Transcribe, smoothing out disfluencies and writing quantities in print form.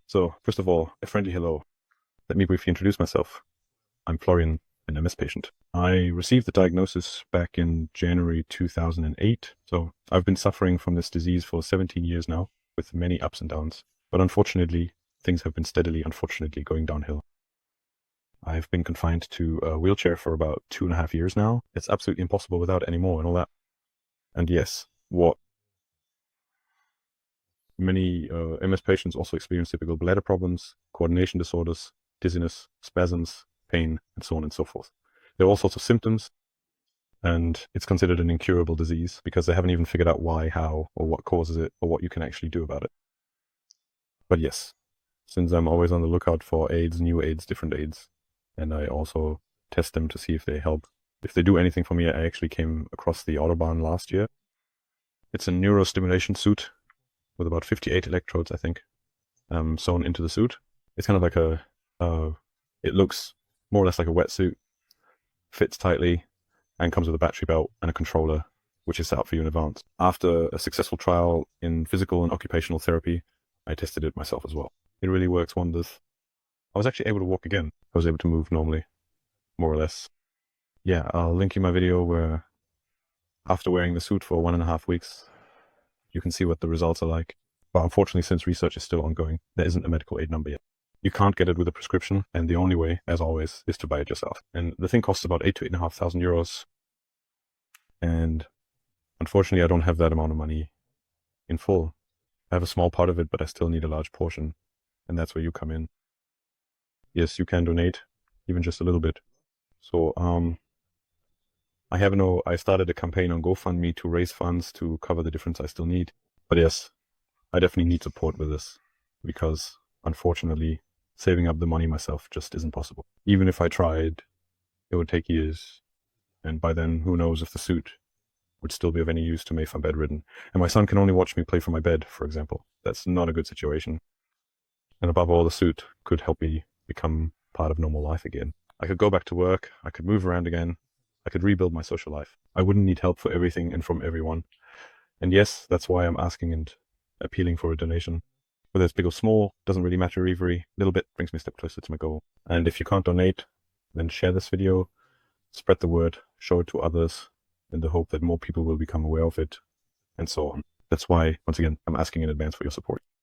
So, first of all, a friendly hello. Let me briefly introduce myself. I'm Florian, an MS patient. I received the diagnosis back in January 2008. So, I've been suffering from this disease for 17 years now, with many ups and downs. But unfortunately, things have been steadily, unfortunately, going downhill. I've been confined to a wheelchair for about 2.5 years now. It's absolutely impossible without any more and all that. And yes, what many MS patients also experience typical bladder problems, coordination disorders, dizziness, spasms, pain, and so on and so forth. There are all sorts of symptoms, and it's considered an incurable disease because they haven't even figured out why, how, or what causes it, or what you can actually do about it. But yes, since I'm always on the lookout for aids, new aids, different aids, and I also test them to see if they help. If they do anything for me, I actually came across the Autobahn last year. It's a neurostimulation suit with about 58 electrodes, I think, sewn into the suit. It's kind of like it looks more or less like a wetsuit, fits tightly, and comes with a battery belt and a controller, which is set up for you in advance. After a successful trial in physical and occupational therapy, I tested it myself as well. It really works wonders. I was actually able to walk again. I was able to move normally, more or less. Yeah, I'll link you my video where after wearing the suit for 1.5 weeks, you can see what the results are like. But unfortunately, since research is still ongoing, there isn't a medical aid number yet. You can't get it with a prescription, and the only way, as always, is to buy it yourself. And the thing costs about 8,000 to 8,500 euros. And unfortunately, I don't have that amount of money in full. I have a small part of it, but I still need a large portion. And that's where you come in. Yes, you can donate, even just a little bit. So, I started a campaign on GoFundMe to raise funds to cover the difference I still need. But yes, I definitely need support with this because unfortunately, saving up the money myself just isn't possible. Even if I tried, it would take years. And by then, who knows if the suit would still be of any use to me if I'm bedridden. And my son can only watch me play from my bed, for example. That's not a good situation. And above all, the suit could help me become part of normal life again. I could go back to work. I could move around again. I could rebuild my social life. I wouldn't need help for everything and from everyone. And yes, that's why I'm asking and appealing for a donation. Whether it's big or small, doesn't really matter. Every little bit brings me a step closer to my goal. And if you can't donate, then share this video, spread the word, show it to others in the hope that more people will become aware of it, and so on. That's why, once again, I'm asking in advance for your support.